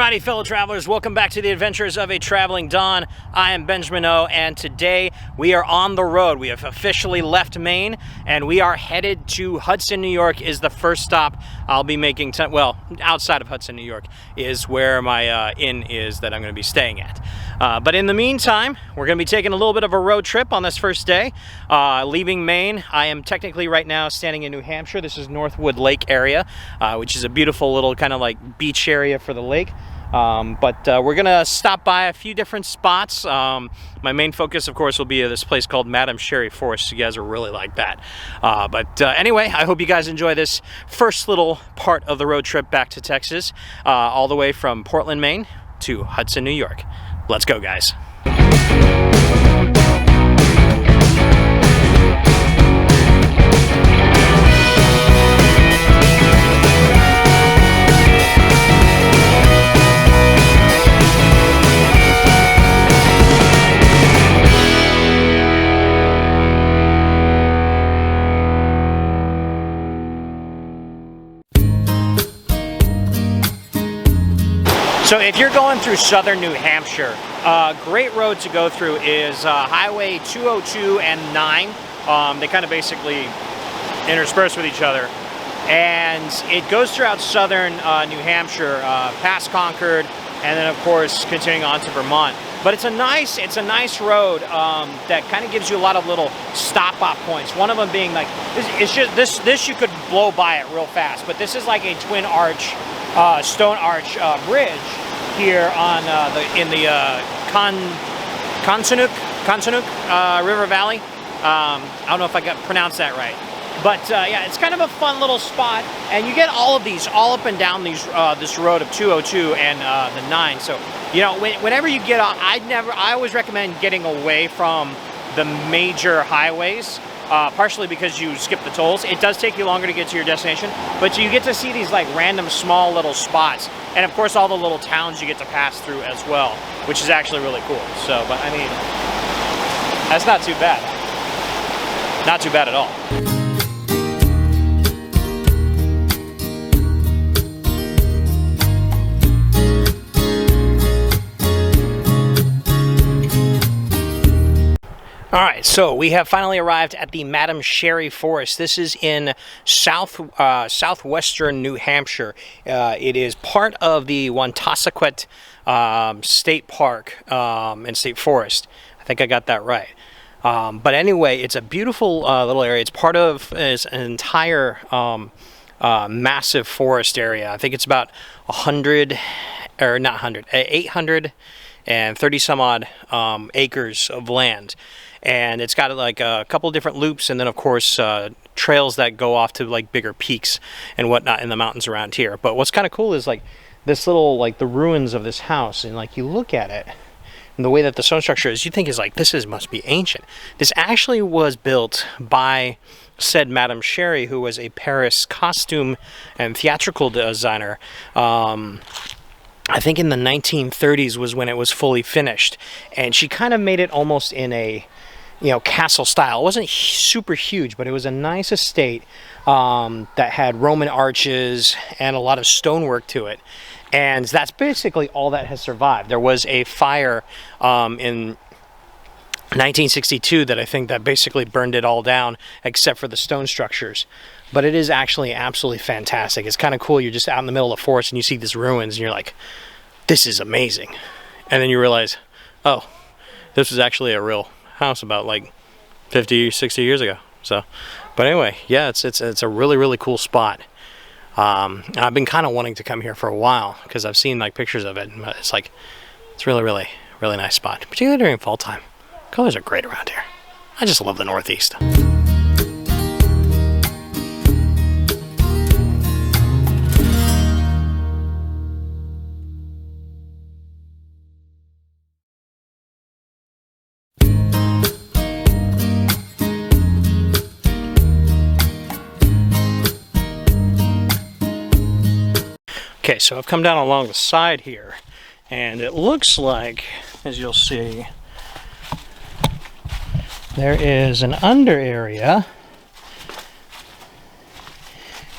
Alrighty, fellow travelers, welcome back to the adventures of a traveling Don. I am Benjamin O, and today we are on the road. We have officially left Maine, and we are headed to Hudson, New York is the first stop I'll be making. Well, outside of Hudson, New York is where my inn is that I'm going to be staying at. But in the meantime, we're going to be taking a little bit of a road trip on this first day. Leaving Maine, I am technically right now standing in New Hampshire. This is Northwood Lake area, which is a beautiful little kind of like beach area for the lake. But we're gonna stop by a few different spots. My main focus, of course, will be this place called Madame Sherri Forest. You guys will really like that. Anyway, I hope you guys enjoy this first little part of the road trip back to Texas, all the way from Portland, Maine to Hudson, New York. Let's go, guys. So if you're going through southern New Hampshire, a great road to go through is Highway 202 and 9. They kind of basically intersperse with each other. And it goes throughout southern New Hampshire, past Concord, and then of course continuing on to Vermont. But it's a nice road that kind of gives you a lot of little stop-off points. One of them being like, this you could blow by it real fast, but this is like a twin arch, stone arch bridge here on in the Consanook River Valley. I don't know if I pronounced that right, but yeah, it's kind of a fun little spot, and you get all of these all up and down these this road of 202 and the 9. So you know, whenever you get on, I always recommend getting away from the major highways. Partially because you skip the tolls. It does take you longer to get to your destination, but you get to see these like random small little spots, and of course all the little towns you get to pass through as well, which is actually really cool. So, but I mean, that's not too bad. Not too bad at all. All right, so we have finally arrived at the Madame Sherri Forest. This is in southwestern New Hampshire. It is part of the Woontasquet State Park and State Forest. I think I got that right. But anyway, it's a beautiful little area. It's part of an entire massive forest area. I think it's about 830 some odd acres of land. And it's got like a couple different loops, and then of course trails that go off to like bigger peaks and whatnot in the mountains around here. But what's kind of cool is like this little, like the ruins of this house, and like you look at it and the way that the stone structure is, you think is like, must be ancient. This actually was built by said Madame Sherri, who was a Paris costume and theatrical designer. I think in the 1930s was when it was fully finished, and she kind of made it almost in a, you know, castle style. It wasn't super huge, but it was a nice estate that had Roman arches and a lot of stonework to it. And that's basically all that has survived. There was a fire in 1962 that I think that basically burned it all down except for the stone structures. But it is actually absolutely fantastic. It's kind of cool. You're just out in the middle of the forest and you see these ruins and you're like, this is amazing. And then you realize, oh, this was actually a real house about like 50, 60 years ago. So, but anyway, yeah, it's a really, really cool spot. I've been kind of wanting to come here for a while because I've seen like pictures of it. But it's like, it's really, really, really nice spot, particularly during fall time. Colors are great around here. I just love the Northeast. Okay, so I've come down along the side here, and it looks like, as you'll see, there is an under area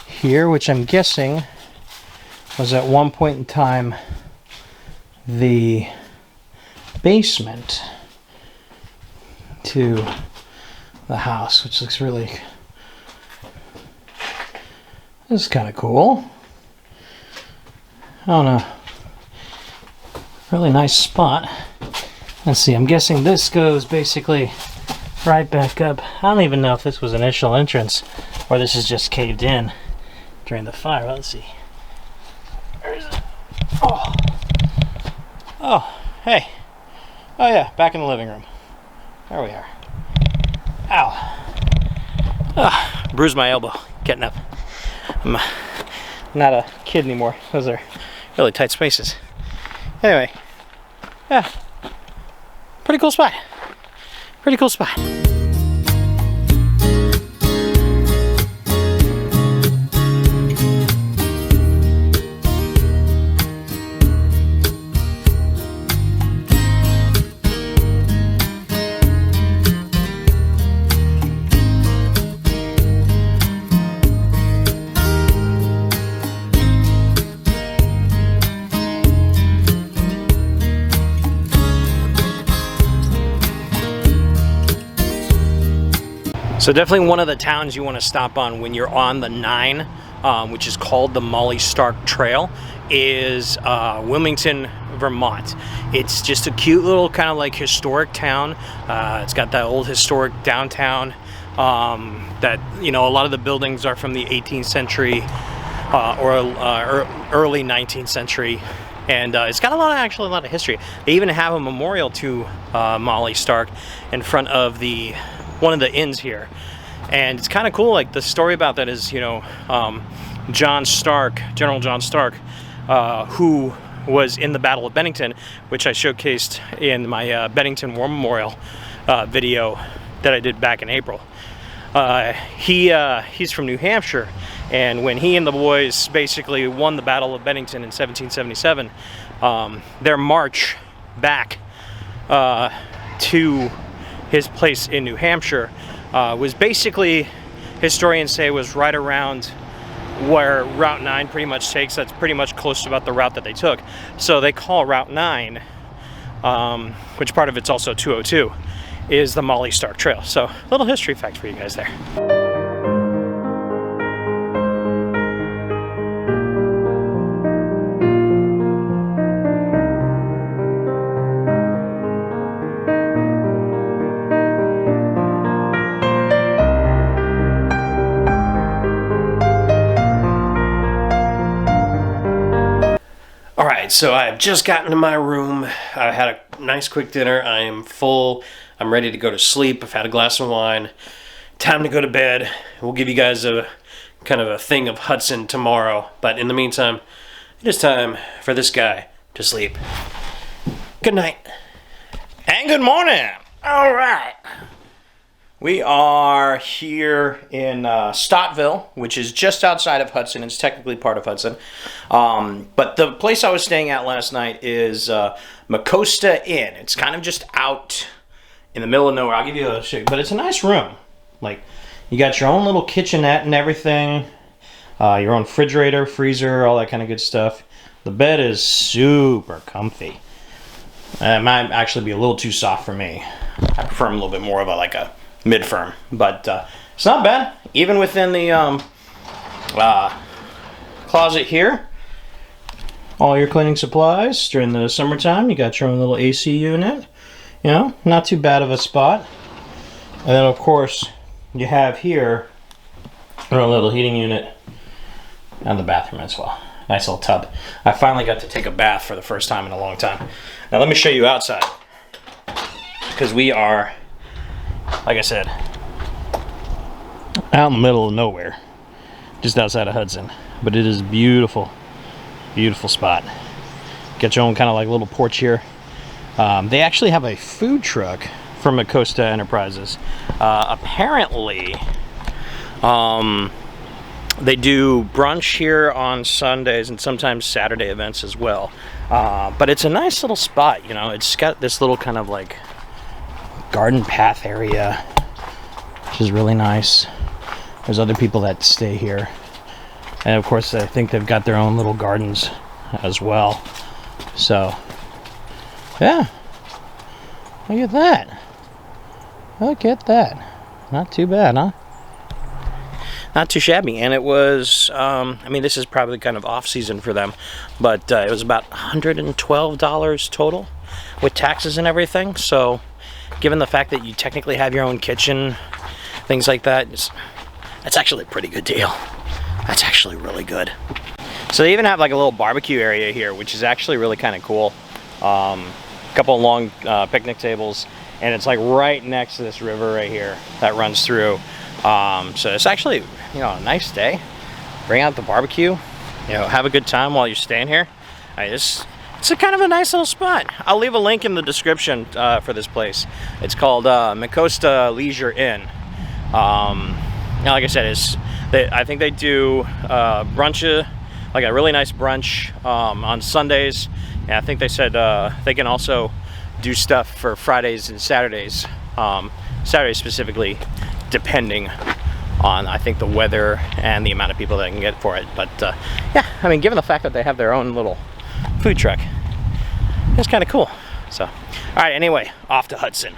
here, which I'm guessing was at one point in time the basement to the house, which looks really, this is kind of cool. I don't know, really nice spot. Let's see, I'm guessing this goes basically right back up. I don't even know if this was initial entrance or this is just caved in during the fire. Let's see. Where is it? Oh. Oh, hey. Oh yeah, back in the living room. There we are. Ow. Oh, bruised my elbow getting up. I'm not a kid anymore. Those are really tight spaces. Anyway, yeah. Pretty cool spot. Pretty cool spot. So definitely one of the towns you want to stop on when you're on the 9, which is called the Molly Stark Trail, is Wilmington, Vermont. It's just a cute little kind of like historic town. It's got that old historic downtown that, you know, a lot of the buildings are from the 18th century or early 19th century. And it's got a lot of history. They even have a memorial to Molly Stark in front of one of the inns here, and it's kind of cool. Like, the story about that is, you know, John Stark, General John Stark, who was in the Battle of Bennington, which I showcased in my Bennington War Memorial video that I did back in April. He's from New Hampshire, and when he and the boys basically won the Battle of Bennington in 1777, their march back to his place in New Hampshire was basically, historians say, was right around where Route 9 pretty much takes. That's pretty much close to about the route that they took. So they call Route 9, which part of it's also 202, is the Molly Stark Trail. So a little history fact for you guys there. So I've just gotten to my room. I had a nice quick dinner. I am full. I'm ready to go to sleep. I've had a glass of wine. Time to go to bed. We'll give you guys a kind of a thing of Hudson tomorrow. But in the meantime, it is time for this guy to sleep. Good night. And good morning. All right. We are here in Stottville, which is just outside of Hudson. It's technically part of Hudson. But the place I was staying at last night is Macosta Inn. It's kind of just out in the middle of nowhere. I'll give you a shake, but it's a nice room. Like, you got your own little kitchenette and everything. Your own refrigerator, freezer, all that kind of good stuff. The bed is super comfy. It might actually be a little too soft for me. I prefer them a little bit more of a mid-firm, but it's not bad. Even within the closet here, all your cleaning supplies during the summertime. You got your own little AC unit. You know, not too bad of a spot. And then, of course, you have here your own little heating unit and the bathroom as well. Nice little tub. I finally got to take a bath for the first time in a long time. Now let me show you outside, because we are, like I said, out in the middle of nowhere, just outside of Hudson. But it is beautiful, beautiful spot. Get your own kind of like little porch here. They actually have a food truck from Macosta Enterprises. Apparently, they do brunch here on Sundays and sometimes Saturday events as well. But it's a nice little spot, you know. It's got this little kind of like garden path area, which is really nice. There's other people that stay here, and of course I think they've got their own little gardens as well. So Yeah. Look at that. Look at that. Not too bad, huh? Not too shabby. And it was, I mean, this is probably kind of off-season for them, but it was about $112 total with taxes and everything. So given the fact that you technically have your own kitchen, things like that, that's actually a pretty good deal. That's actually really good. So they even have like a little barbecue area here, which is actually really kind of cool. A couple of long picnic tables, and it's like right next to this river right here that runs through. So it's actually, you know, a nice day. Bring out the barbecue, you know, have a good time while you're staying here. It's a kind of a nice little spot. I'll leave a link in the description for this place. It's called Macosta Leisure Inn. Now, like I said, I think they do brunch, like a really nice brunch on Sundays. And I think they said they can also do stuff for Fridays and Saturdays. Saturdays specifically, depending on, I think, the weather and the amount of people that can get for it. But yeah, I mean, given the fact that they have their own little food truck, it's kind of cool. So, all right, anyway, off to Hudson.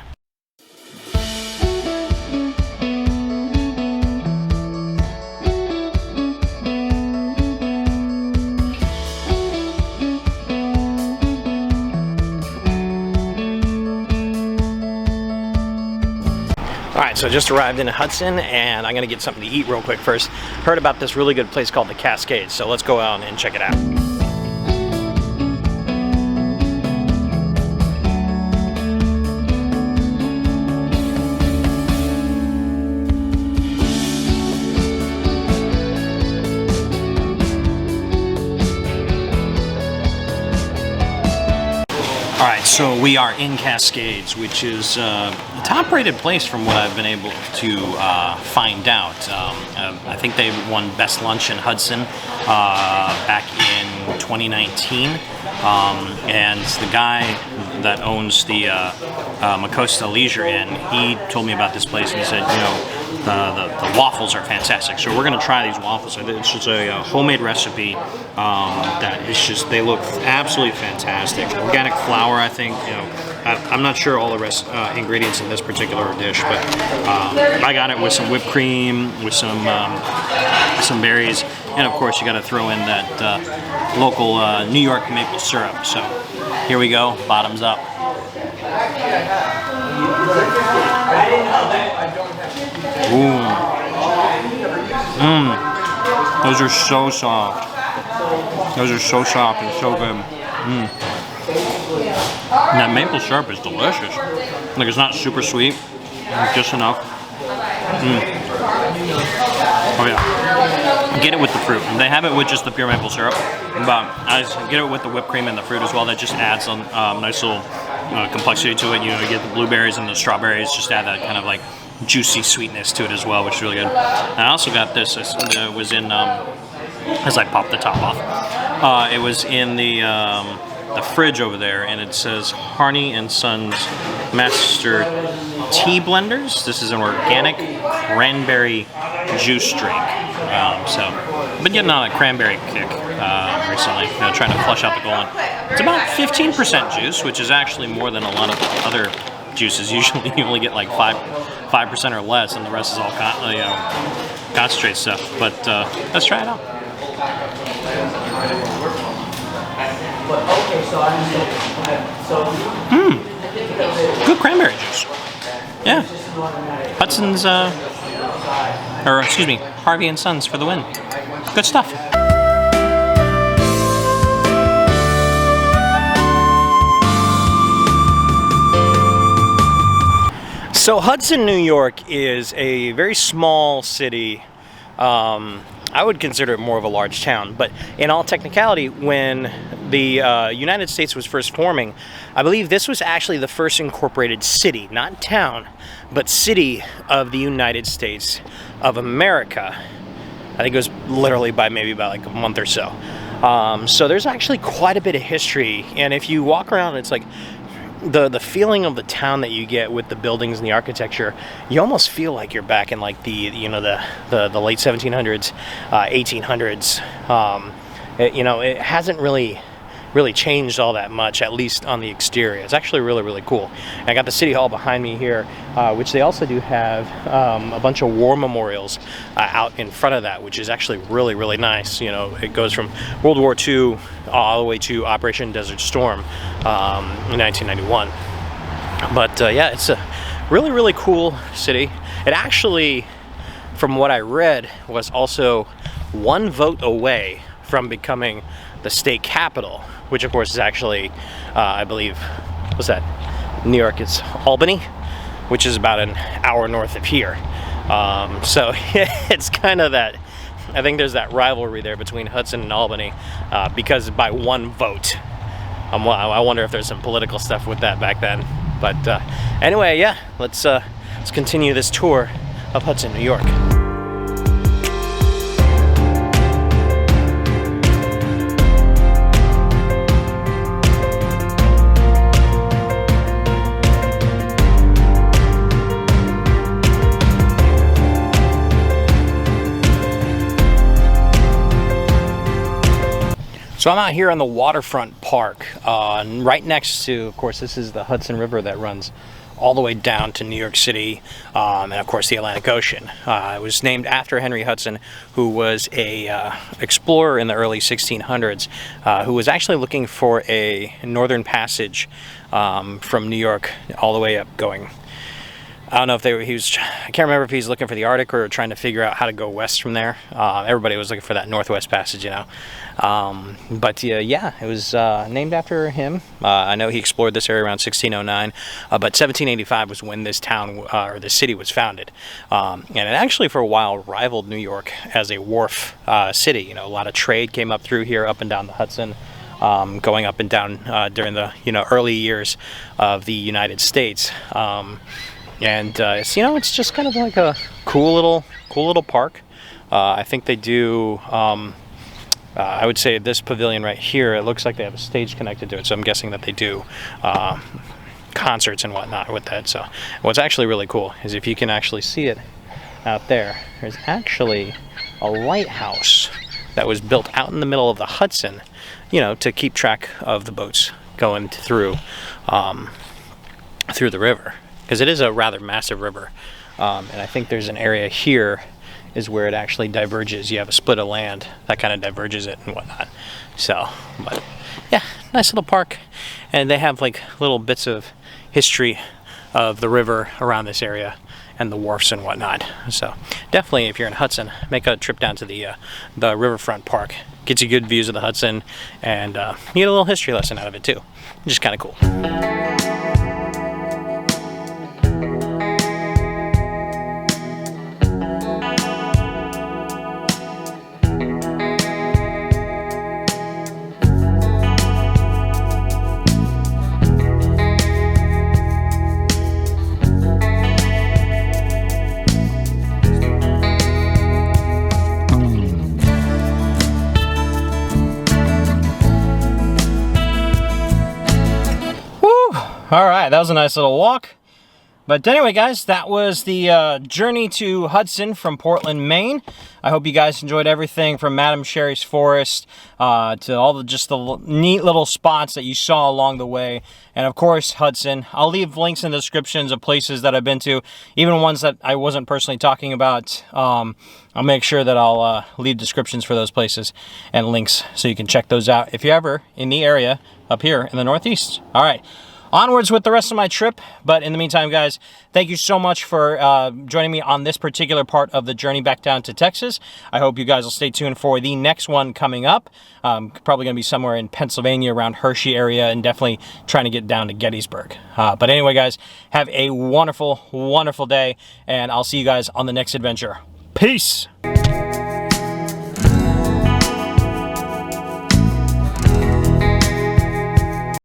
Alright, so I just arrived in Hudson, and I'm going to get something to eat real quick first. Heard about this really good place called the Cascade, so let's go out and check it out. Alright, so we are in Cascades, which is a top-rated place from what I've been able to find out. I think they won Best Lunch in Hudson back in 2019. And the guy that owns the Macosta Leisure Inn, he told me about this place, and he said, you know, the waffles are fantastic. So we're going to try these waffles. It's just a homemade recipe that is just, they look absolutely fantastic. Organic flour, I think, you know, I'm not sure all the ingredients in this particular dish, but I got it with some whipped cream, with some berries, and of course you got to throw in that local New York maple syrup. So here we go, bottoms up. Ooh. Those are so soft. Those are so soft and so good. And that maple syrup is delicious. Like, it's not super sweet, just enough. Oh yeah. Get it with the fruit. They have it with just the pure maple syrup, but I get it with the whipped cream and the fruit as well. That just adds a nice little complexity to it. You know, you get the blueberries and the strawberries, just add that kind of like juicy sweetness to it as well, which is really good. And I also got this. It was in as I popped the top off. It was in the fridge over there, and it says Harney and Sons Master Tea Blenders. This is an organic cranberry juice drink. Been getting on a cranberry kick recently, you know, trying to flush out the colon. It's about 15% juice, which is actually more than a lot of other juices. Usually you only get like 5% or less, and the rest is all concentrate stuff. But let's try it out. Good cranberry juice. Yeah. Hudson's, or excuse me, Harvey and Sons for the win. Good stuff. So Hudson, New York is a very small city. I would consider it more of a large town, but in all technicality, when the United States was first forming, I believe this was actually the first incorporated city, not town, but city of the United States of America. I think it was literally by maybe about like a month or so. So there's actually quite a bit of history, and if you walk around, it's like the feeling of the town that you get with the buildings and the architecture, you almost feel like you're back in like the late 1700s, 1800s. It hasn't really really changed all that much, at least on the exterior. It's actually really, really cool. And I got the City Hall behind me here, which they also do have a bunch of war memorials out in front of that, which is actually really, really nice. You know, it goes from World War II all the way to Operation Desert Storm in 1991. But yeah, it's a really, really cool city. It actually, from what I read, was also one vote away from becoming the state capital, which of course is actually, I believe, what's that? New York, it's Albany, which is about an hour north of here. So it's kind of that, I think there's that rivalry there between Hudson and Albany because by one vote. I wonder if there's some political stuff with that back then. But anyway, yeah, let's continue this tour of Hudson, New York. So I'm out here on the Waterfront Park, right next to, of course, this is the Hudson River that runs all the way down to New York City, and of course the Atlantic Ocean. It was named after Henry Hudson, who was a explorer in the early 1600s, who was actually looking for a northern passage from New York all the way up going. I don't know if I can't remember if he's looking for the Arctic or trying to figure out how to go west from there. Everybody was looking for that northwest passage, you know. But yeah, it was named after him. I know he explored this area around 1609, but 1785 was when this town, or the city, was founded. And it actually for a while rivaled New York as a wharf city. You know, a lot of trade came up through here, up and down the Hudson. Going up and down during the early years of the United States. And it's, it's just kind of like a cool little park. I think they do. I would say this pavilion right here, it looks like they have a stage connected to it, so I'm guessing that they do concerts and whatnot with that. So what's actually really cool is if you can actually see it out there, there's actually a lighthouse that was built out in the middle of the Hudson, to keep track of the boats going through the river. Because it is a rather massive river, and I think there's an area here is where it actually diverges. You have a split of land that kind of diverges it and whatnot. So, but yeah, nice little park, and they have like little bits of history of the river around this area and the wharfs and whatnot. So definitely, if you're in Hudson, make a trip down to the riverfront park. Gets you good views of the Hudson, and you get a little history lesson out of it too. Just kind of cool. All right, that was a nice little walk. But anyway, guys, that was the journey to Hudson from Portland, Maine. I hope you guys enjoyed everything from Madame Sherri Forest to all the neat little spots that you saw along the way. And of course, Hudson. I'll leave links in the descriptions of places that I've been to, even ones that I wasn't personally talking about. I'll make sure that I'll leave descriptions for those places and links so you can check those out if you're ever in the area up here in the Northeast. All right. Onwards with the rest of my trip, but in the meantime, guys, thank you so much for joining me on this particular part of the journey back down to Texas. I hope you guys will stay tuned for the next one coming up. Probably going to be somewhere in Pennsylvania around Hershey area, and definitely trying to get down to Gettysburg. But anyway, guys, have a wonderful, wonderful day, and I'll see you guys on the next adventure. Peace!